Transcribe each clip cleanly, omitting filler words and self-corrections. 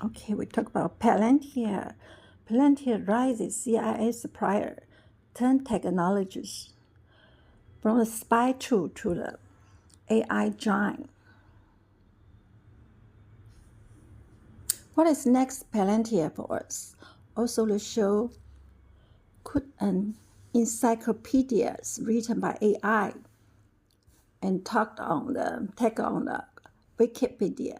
Okay, we talk about Palantir. Palantir rises CIA supplier, turn technologies from the spy tool to the AI giant. What is next Palantir for us? Also, the show could an encyclopedias written by AI and take on the Wikipedia.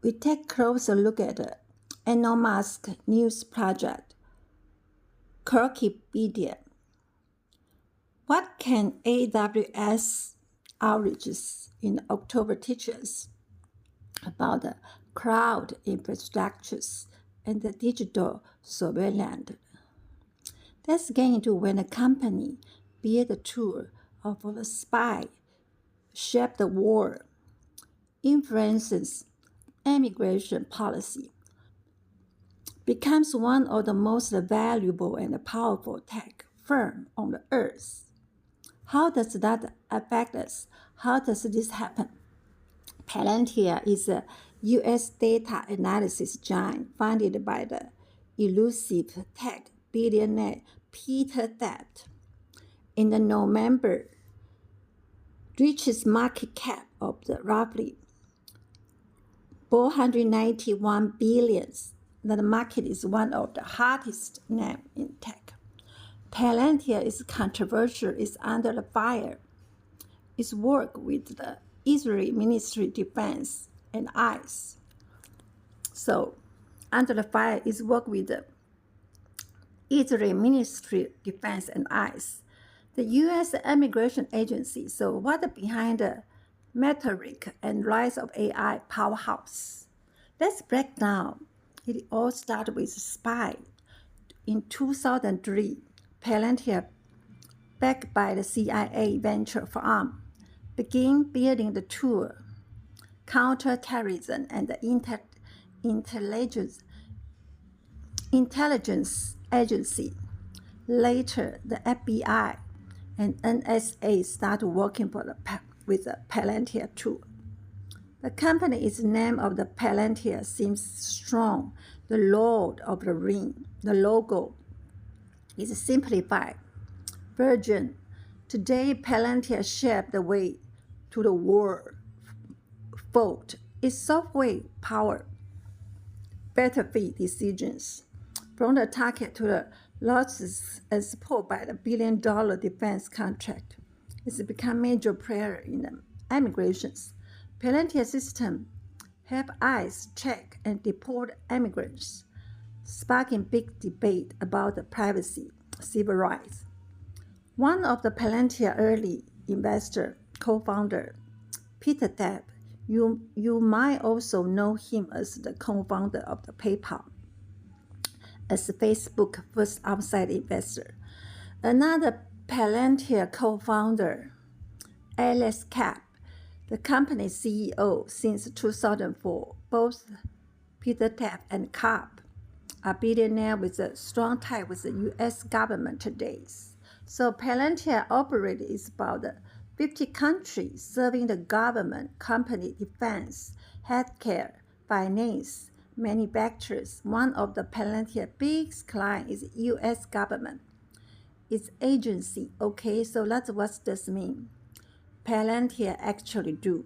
We take a closer look at the Elon Musk news project, Crokipedia. What can AWS outages in October teach us about the cloud infrastructures and the digital surveillance? Let's get into when a company, be it a tool or for the spy, shape the war, influences immigration policy, becomes one of the most valuable and powerful tech firm on the earth. How does that affect us? How does this happen? Palantir is a U.S. data analysis giant founded by the elusive tech billionaire Peter Thiel. In the November, reaches market cap of the roughly 491 billions. The market is one of the hottest names in tech. Palantir is controversial, is under the fire. Its work with the Israeli Ministry of Defense and ICE. So, under the fire is work with the Israeli Ministry of Defense and ICE. The U.S. Immigration Agency. So, what behind the rhetoric and rise of AI powerhouse? Let's break down. It all started with spy. In 2003, Palantir, backed by the CIA venture firm, began building the tool, counterterrorism and the intelligence agency. Later, the FBI and NSA started working with the Palantir tool. The company is named of the Palantir seems strong, the Lord of the Ring. The logo is a simplified version. Today, Palantir shaped the way to the world. Vote its software power battlefield decisions, from the target to the losses and support by the billion-dollar defense contract. It's become major player in the immigrations. Palantir system help ICE check and deport immigrants, sparking big debate about the privacy, civil rights. One of the Palantir early investor, co-founder, Peter Thiel, you might also know him as the co-founder of the PayPal, as Facebook first outside investor. Another Palantir co-founder, Alex Karp, the company's CEO since 2004. Both Peter Thiel and Karp are billionaires with a strong tie with the U.S. government today. So Palantir operates about 50 countries, serving the government, company, defense, healthcare, finance, manufacturers. One of the Palantir biggest clients is U.S. government. Its agency. Okay, so that's what this mean. Palantir actually do.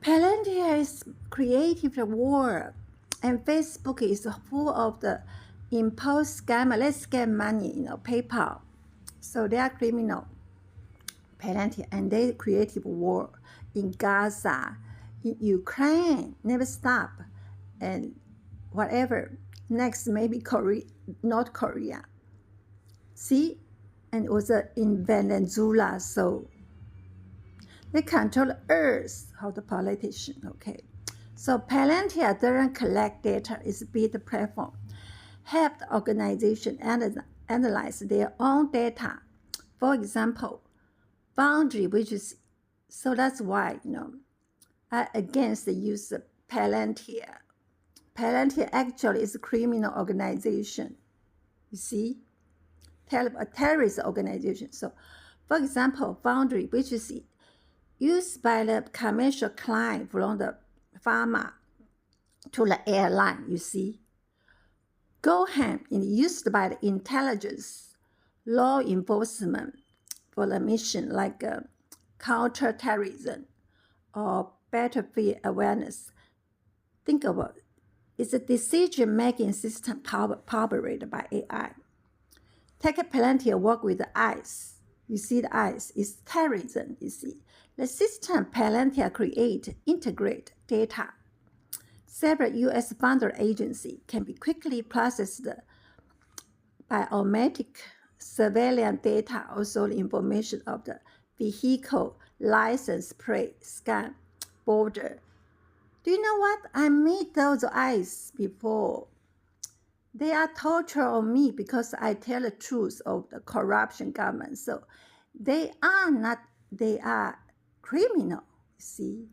Palantir is creative war, and Facebook is full of the impulse scammer. Let's get money, PayPal. So they are criminal. Palantir, and they creative war in Gaza, in Ukraine, never stop, and whatever. Next, maybe North Korea. See, and also in Venezuela. So they control the earth, how the politician. Okay, so Palantir doesn't collect data; it's build the platform, help the organization analyze their own data. For example, boundary, which is, so that's why, I against the use of Palantir. Palantir actually is a criminal organization. You see, a terrorist organization. So, for example, boundary, which is used by the commercial client from the pharma to the airline, you see. GoHam is used by the intelligence, law enforcement for the mission like counterterrorism or battlefield awareness. Think about it. It's a decision-making system powered by AI. Take a Palantir work with the ICE. You see the ICE is terrorism, you see. The system Palantir integrate data. Several U.S. federal agencies can be quickly processed by automatic surveillance data, also the information of the vehicle, license plate, scan, border. Do you know what? I met those ICE before. They are torture on me because I tell the truth of the corruption government. So they are criminal, see.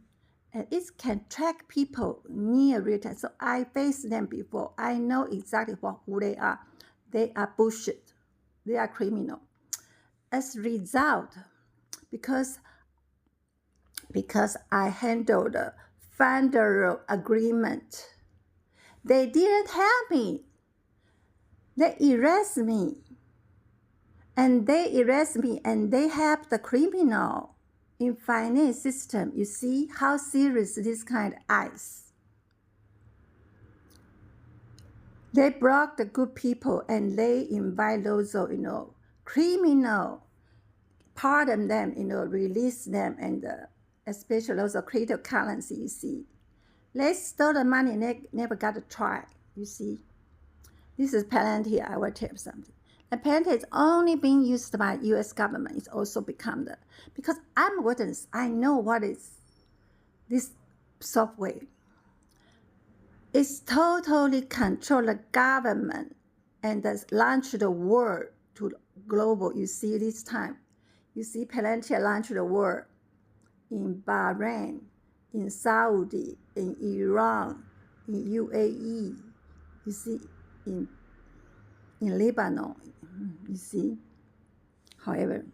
And it can track people near real time. So I faced them before. I know exactly who they are. They are bullshit. They are criminal. As a result, because I handled the federal agreement, they didn't help me. They arrest me. And they help the criminal in finance system. You see how serious this kind of ICE. They block the good people and they invite those, criminal, pardon them, release them, and especially those cryptocurrency, you see. They stole the money and they never got to try, you see. This is Palantir, I will tell you something. And Palantir is only being used by U.S. government. It's also become because I'm a witness, I know what is this software. It's totally control the government and launch the world to global. You see this time. You see Palantir launch the world in Bahrain, in Saudi, in Iran, in UAE. You see, in Lebanon, you see. However,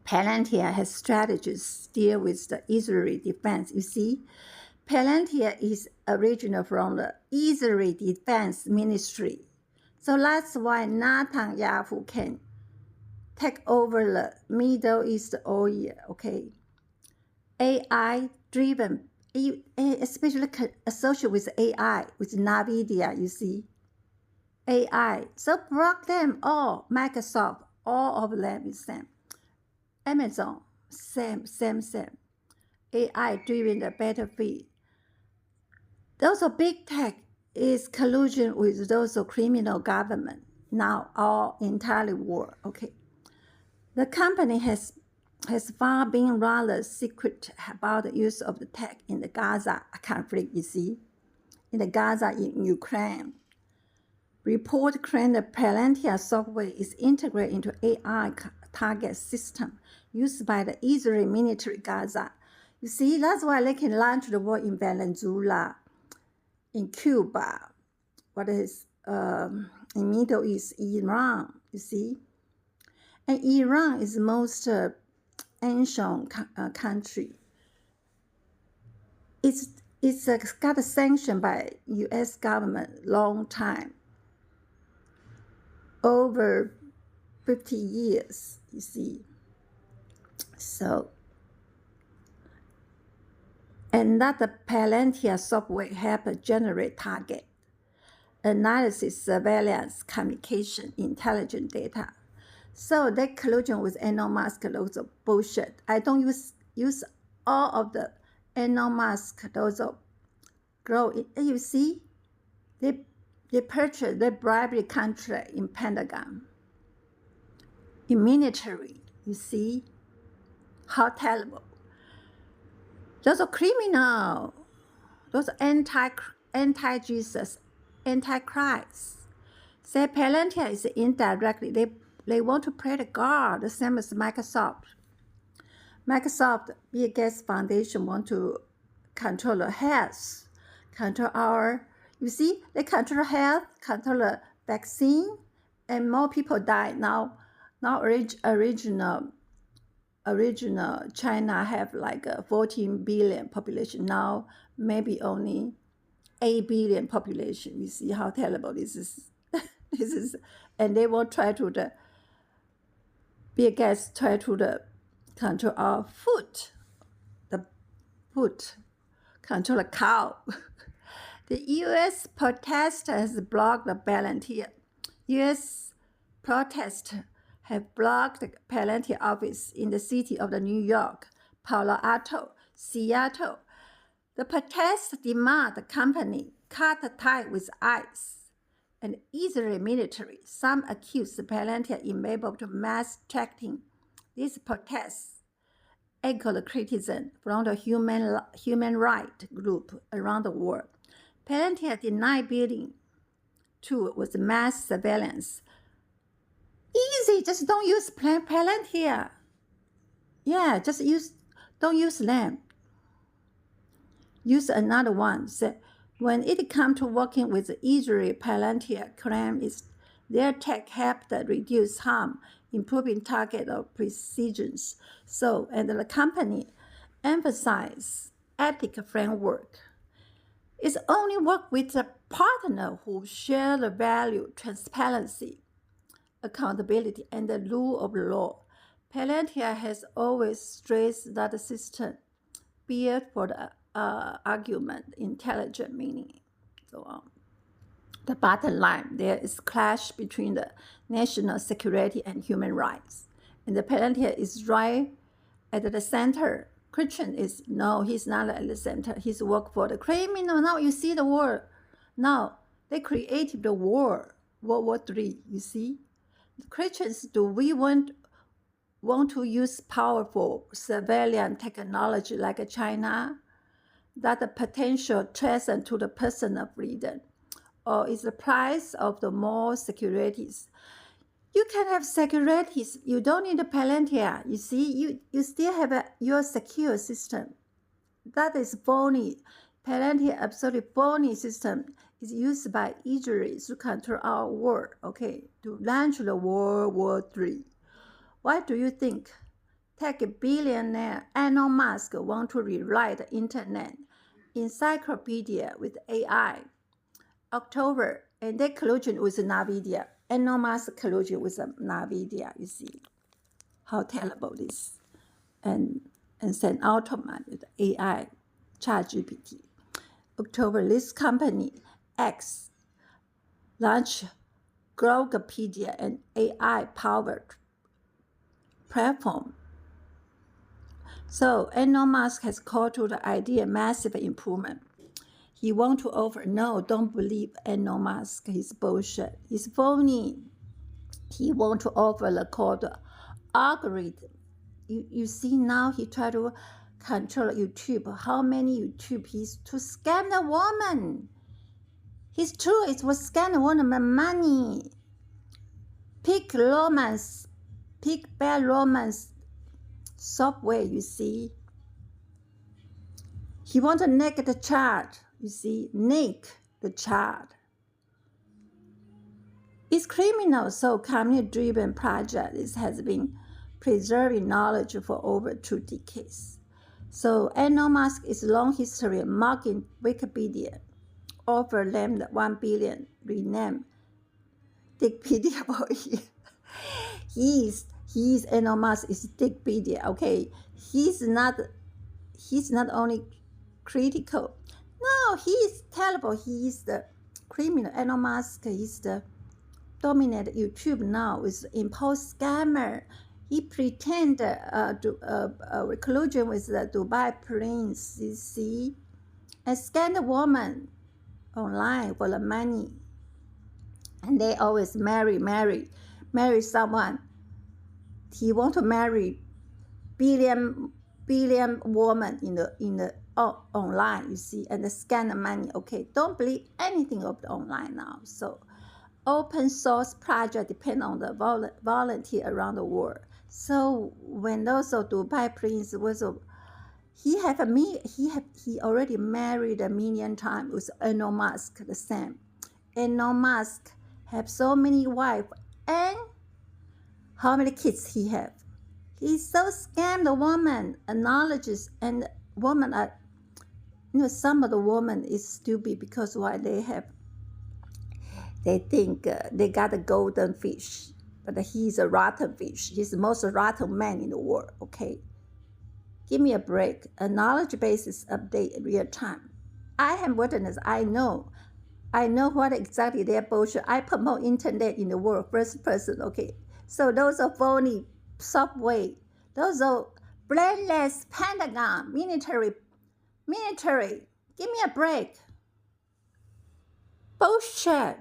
Palantir has strategies to deal with the Israeli defense. You see, Palantir is original from the Israeli Defense Ministry. So that's why Netanyahu can take over the Middle East oil, okay? AI-driven, especially associated with AI, with NVIDIA, you see. AI, so block them all. Microsoft, all of them is same. Amazon, same. AI-driven the battlefield. Those are big tech is collusion with those criminal government. Now all entirely war, okay. The company has far been rather secret about the use of the tech in the Gaza conflict, you see. In the Gaza, in Ukraine. Report claim the Palantir software is integrated into AI target system used by the Israeli military Gaza. You see, that's why they can launch the war in Venezuela, in Cuba, in Middle East, Iran, you see. And Iran is the most ancient country. It's got a sanction by U.S. government long time. Over 50 years, you see. So, and that the Palantir software help generate target, analysis, surveillance, communication, intelligent data. So that collusion with Elon Musk, those are bullshit. I don't use all of the Elon Musk, those are grow. You see, they purchase, they bribe the contract in Pentagon, in military. You see how terrible. Those are criminal. Those are anti-Jesus, anti-Christ. Say Palantir is indirectly, they want to play the God, the same as Microsoft. Microsoft, Bill Gates Foundation want to control the health, control our, you see, they control health, control the vaccine, and more people die now. Now original China have like a 14 billion population. Now maybe only 8 billion population. You see how terrible this is. This is, and they will try to the Bill Gates try to control our food, the food, control the cow. The U.S. protester has blocked the palantir. U.S. protests have blocked the palantir office in the city of the New York, Palo Alto, Seattle. The protests demand the company cut the tie with ICE and Israeli military. Some accuse the palantir enabled to mass tracking. These protests echo the criticism from the human rights group around the world. Palantir denied building tool with mass surveillance. Easy, just don't use Palantir. Yeah, don't use them. Use another one. So when it comes to working with Israel, Palantir claims their tech helped reduce harm, improving target of precision. So, and the company emphasizes ethical framework. It's only work with a partner who share the value, transparency, accountability, and the rule of law. Palantir has always stressed that the system built for the argument, intelligent meaning. So the bottom line, there is clash between the national security and human rights. And the Palantir is right at the center. Christian is, no, he's not at the center. He's work for the criminal. Now you see the war. Now they created the war, World War III, you see. The Christians, do we want to use powerful surveillance technology like China? That the potential threat to the personal freedom, or is the price of the more securities? You can have securities. You don't need a Palantir. You see, you still have your secure system. That is phony. Palantir absolutely phony system is used by Israel to control our world. Okay, to launch the World War III. Why do you think tech billionaire Elon Musk want to rewrite the internet encyclopedia with AI? October, and they collusion with NVIDIA. Elon Musk collusion with NVIDIA. You see how terrible this, and send automat with AI, ChatGPT. October, this company X launched Grokopedia, an AI-powered platform. So Elon Musk has called to the idea massive improvement. He want to offer, no, don't believe Elon Musk, he's bullshit, he's phony. He want to offer the called algorithm. You see now he try to control YouTube. How many YouTube he's to scam the woman. His true, it was scam the woman money. Pick romance, pick bad romance software, you see. He want to naked the child, you see, naked the child. It's criminal, so community-driven project has been preserving knowledge for over 2 decades. So Elon Musk is long history mocking Wikipedia, offer them the 1 billion, rename Dickpedia boy. He's Elon Musk is Dickpedia, okay? He's not only critical. No, he is terrible. He is the criminal. Elon Musk is the dominant YouTube now with impulse scammer. He pretend to collusion with the Dubai prince, you see, and scam the woman online for the money. And they always marry someone. He want to marry billion woman in the online, you see, and scam the money. Okay, don't believe anything of the online now. So open source project depend on the volunteer around the world. So when those of Dubai prince was he already married 1 million times with Elon Musk, the same. Elon Musk have so many wives, and how many kids he have. He so scam the woman, acknowledges, and woman are some of the women is stupid because why they think they got a golden fish, but he's a rotten fish. He's the most rotten man in the world, okay? Give me a break. A knowledge base is update real time. I have witnessed, I know what exactly their bullshit. I promote internet in the world, first person, okay? So those are phony software. Those are brainless Pentagon, military. Give me a break. Bullshit.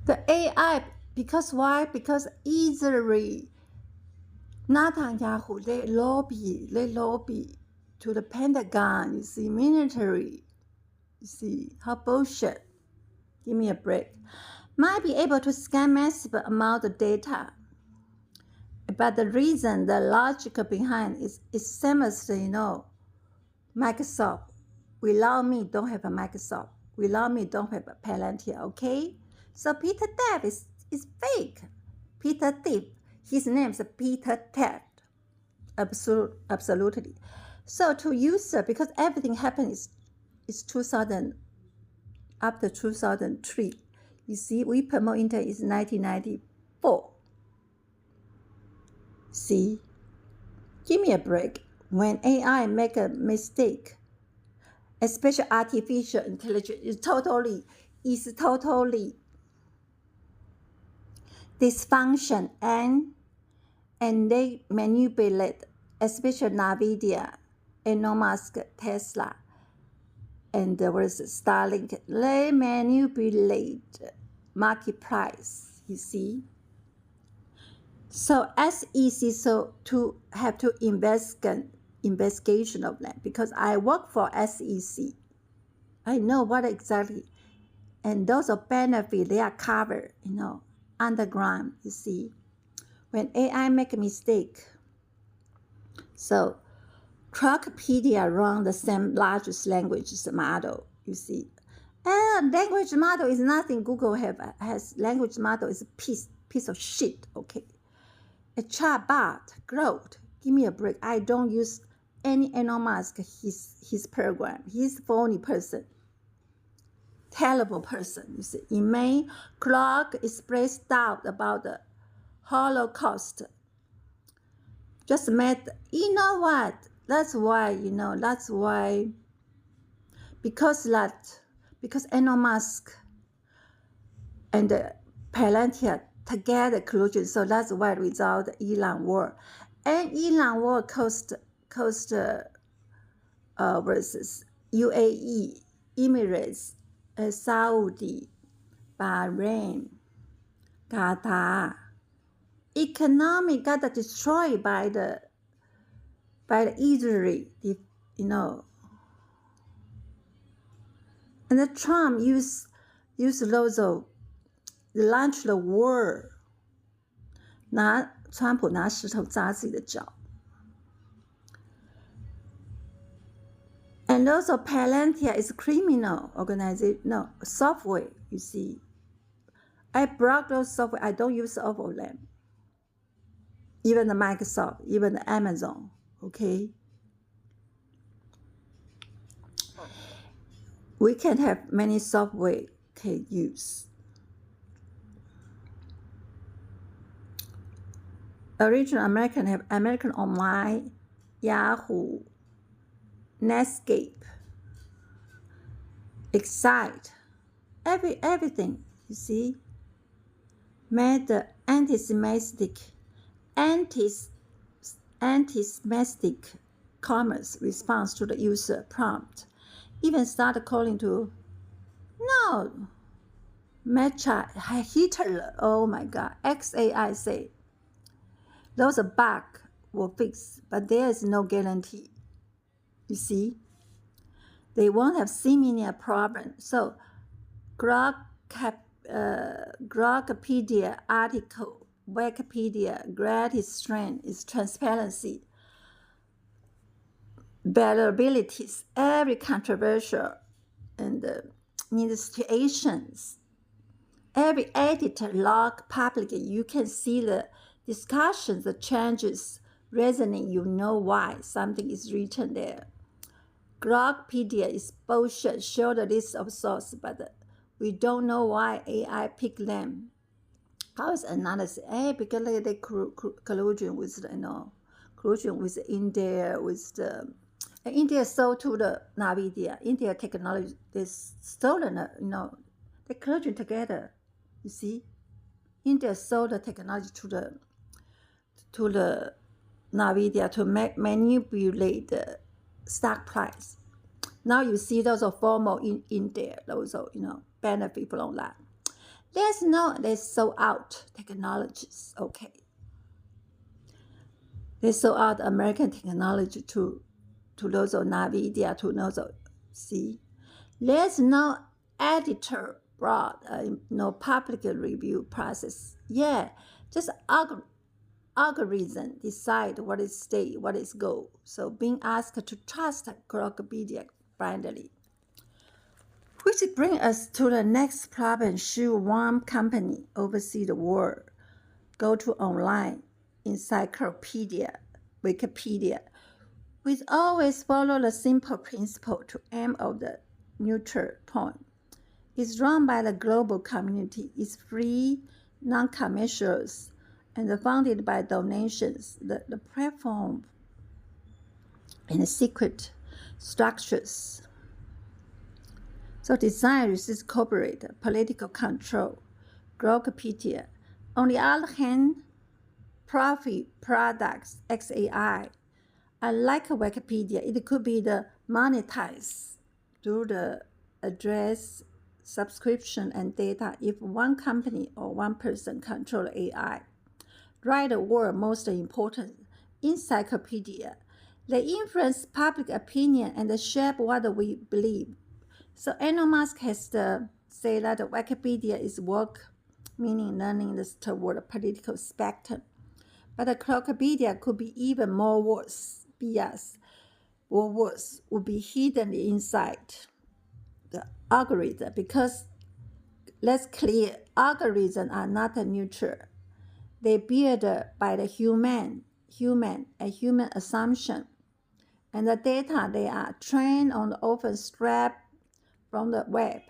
The AI, because why? Because easily Netanyahu, they lobby to the Pentagon, you see, military. You see, how bullshit. Give me a break. Might be able to scan massive amount of data. But the reason, the logic behind is seamlessly, Microsoft. Without me, don't have a Microsoft. Without me, don't have a Palantir, okay? So Peter Thief is fake. Peter Thief, his name is Peter Thief. Absolutely. So to user, because everything happened is 2000, after 2003. You see, we promote internet is 1994. See, give me a break. When AI make a mistake, especially artificial intelligence, is totally dysfunction and they manipulate, especially NVIDIA, Elon Musk, Tesla, and there was Starlink. They manipulate market price, you see. So SEC, so to have to investigation of that, because I work for SEC. I know what exactly, and those are benefits, they are covered, underground, you see. When AI make a mistake, so Crokpedia run the same largest language model, you see. And language model is nothing. Google has language model is a piece of shit, okay. A chatbot, Growth, give me a break. I don't use any Elon Musk, his program. He's a phony person. Terrible person, you see. In May, Crok expressed doubt about the Holocaust. Just met, you know what? That's why, because Elon Musk and Palantir together collusion, so that's why result the Iran war. And Iran war cost versus UAE, Emirates, Saudi, Bahrain, Qatar. Economy got destroyed by the Israel, And the Trump used those of launch the war. 川普拿石头砸自己的脚。And also Palantir is criminal organization, no, software, you see. I block those software, I don't use all of them. Even the Microsoft, even the Amazon, okay? We can have many software can use. Original American have American Online, Yahoo, Netscape, Excite, everything, you see, made the anti-Semitic commerce response to the user prompt. Even started calling to, no, Mecha, Hitler, oh my God, XAI say, those bugs will fix, but there is no guarantee. You see, they won't have similar problem. So, Crokpedia article, Wikipedia, greatest strength is transparency, variabilities, every controversial and negotiations, every editor log public, you can see the discussions, the changes, reasoning, you know why something is written there. Grokpedia is bullshit. Show the list of sources, but we don't know why AI picked them. How is analysis? Because they collusion with collusion with India, with the India sold to the NVIDIA. India technology is stolen. They collusion together. You see, India sold the technology to the NVIDIA to manipulate the stock price. Now you see those are formal in there. Those are benefit from that. They sold out technologies. Okay, they sold out American technology to those of NVIDIA, to those of there's no editor brought public review process. Yeah, just algorithm decide what is stay, what is go. So being asked to trust Grokpedia blindly. Which brings us to the next problem. Should one company oversee the world? Go to online encyclopedia, Wikipedia. We always follow the simple principle to aim of the neutral point. It's run by the global community. It's free, non-commercial, and funded by donations. The platform and the secret structures. So design resists corporate political control. Grokpedia. On the other hand, profit products XAI. Unlike Wikipedia, it could be the monetized through the address, subscription, and data if one company or one person control AI. Write the world most important encyclopedia. They influence public opinion and shape what we believe. So Elon Musk has said that Wikipedia is work, meaning learning toward a political spectrum. But the Grokpedia could be even more worse. Bias or worse would be hidden inside the algorithm, because let's clear, algorithms are not neutral. They built by the human assumption, and the data they are trained on often scraped from the web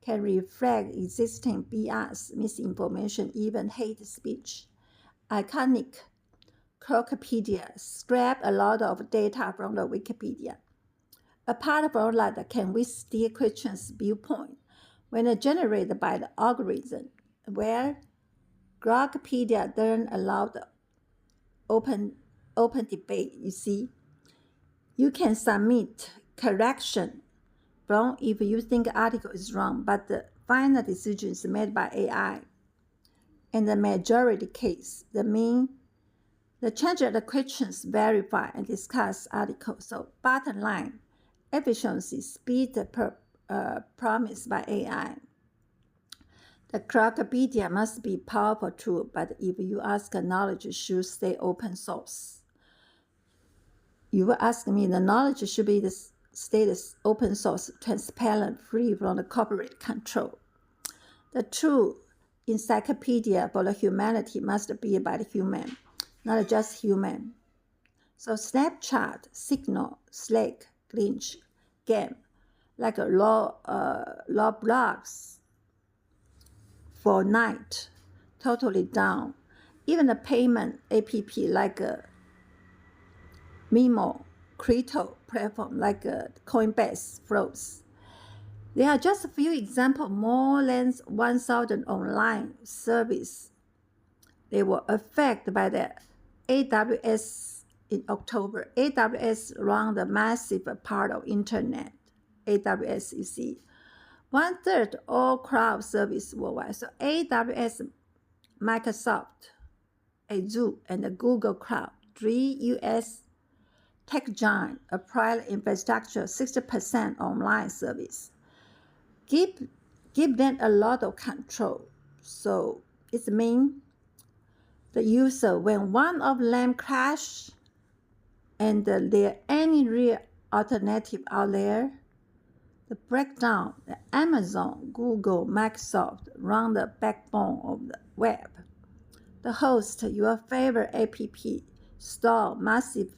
can reflect existing bias, misinformation, even hate speech. Iconic Grokpedia scraped a lot of data from the Wikipedia. Apart from that, can we steal Christian's viewpoint when generated by the algorithm, where Grokpedia doesn't allow the open debate? You see, you can submit correction from if you think the article is wrong, but the final decision is made by AI. In the majority case, the change of the questions verify and discuss articles. So bottom line, efficiency, speed promised by AI. The Grokpedia must be powerful tool, but if you ask, knowledge should stay open source. You will ask me, the knowledge should be the status open source, transparent, free from the corporate control. The true encyclopedia for the humanity must be by the human, not just human. So Snapchat, Signal, Slack, Glitch, Game, like a Roblox, Fortnite, totally down. Even the payment app like Mimo, crypto platform like Coinbase, floats. There are just a few examples, more than 1,000 online service. They were affected by the AWS in October. AWS run the massive part of internet. AWS, you see, 1/3 all cloud service worldwide. So AWS, Microsoft, Azure, and the Google Cloud, 3 U.S. tech giant, applied infrastructure, 60% online service. Give them a lot of control. So it means the user, when one of them crash and there any real alternative out there, the breakdown, the Amazon, Google, Microsoft run the backbone of the web. The host, your favorite app store, massive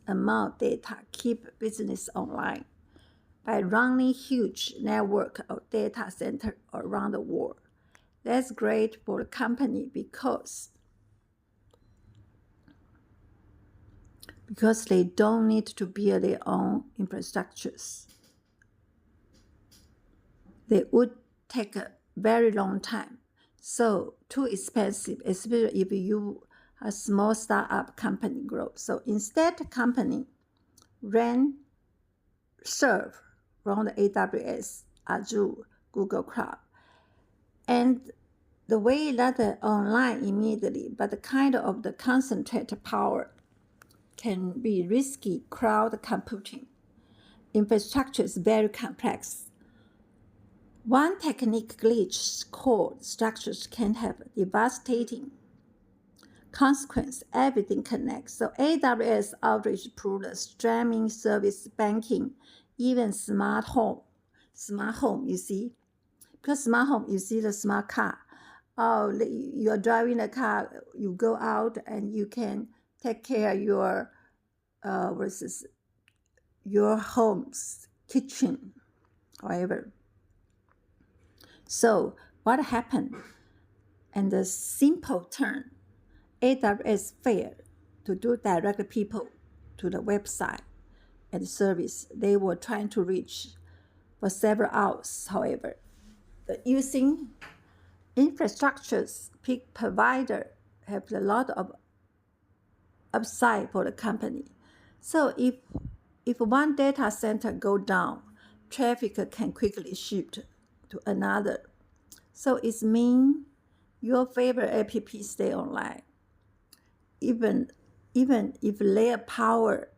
amount of data keep business online by running huge network of data centers around the world. That's great for the company because they don't need to build their own infrastructures. They would take a very long time. So too expensive, especially if you a small startup company grow. So instead, the company serve from the AWS, Azure, Google Crok, and the way that online immediately, but the kind of the concentrated power can be risky. Cloud computing infrastructure is very complex. One technique glitch code structures can have devastating consequence. Everything connects. So AWS outage proved the streaming service, banking, even smart home. Smart home, you see, because smart home, you see the smart car. Oh, you're driving a car. You go out and you can take care of your your home's kitchen, however. So what happened? And the simple turn, AWS failed to do direct people to the website and service they were trying to reach for several hours. However, using infrastructures, peak provider have a lot of upside for the company. So if one data center go down, traffic can quickly shift to another. So it means your favorite app stay online, even if there power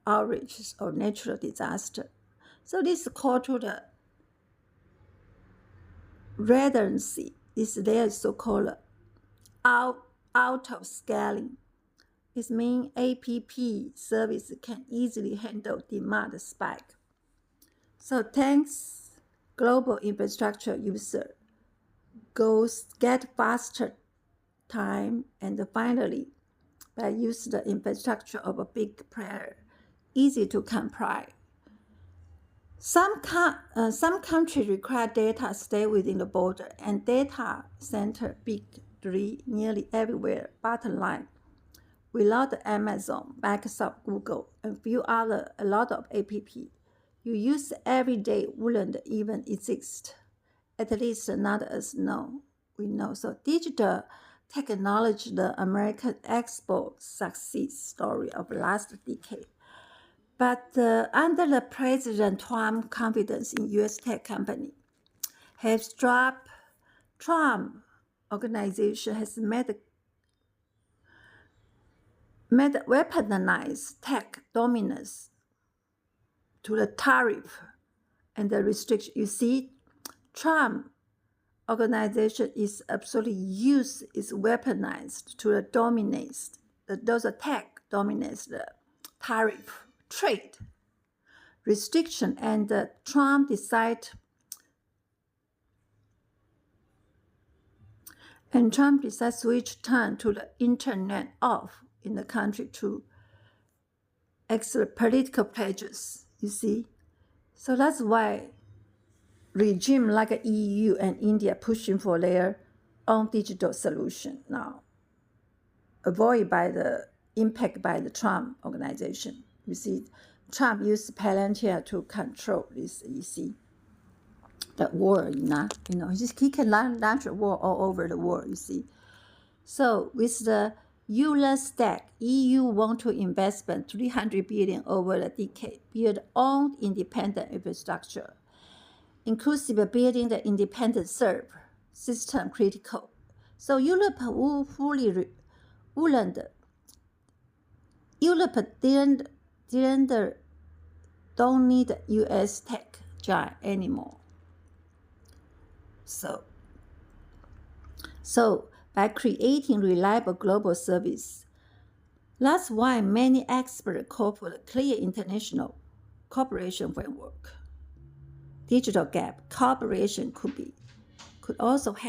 outage or natural disaster. So this is called to the redundancy. Is there so-called out of scaling. It means app service can easily handle demand spike. So thanks global infrastructure user get faster time, and finally by use the infrastructure of a big player, easy to comply. Some countries require data stay within the border, and data center big three nearly everywhere. Bottom line, without Amazon, Microsoft, Google, and a lot of app you use every day wouldn't even exist. At least not as we know. So digital technology, the American export success story of last decade. But under the President Trump confidence in U.S. tech company has dropped. Trump organization has made weaponized tech dominance to the tariff and the restriction. You see, Trump organization is absolutely is weaponized to the dominates. Those tech dominates the tariff, trade, restriction, and Trump decides switch turn to the internet off in the country to exert political pledges, you see. So that's why regime like EU and India pushing for their own digital solution now, avoided by the impact by the Trump organization. You see, Trump used palantir to control this, you see, the war, he can launch a war all over the world, you see. So with the Euler stack, EU want to invest $300 billion over the decade, build own independent infrastructure, inclusive building the independent server system critical. So Europe don't need US tech giant anymore. So by creating reliable global service, that's why many experts call for the clear international cooperation framework. Digital gap cooperation could also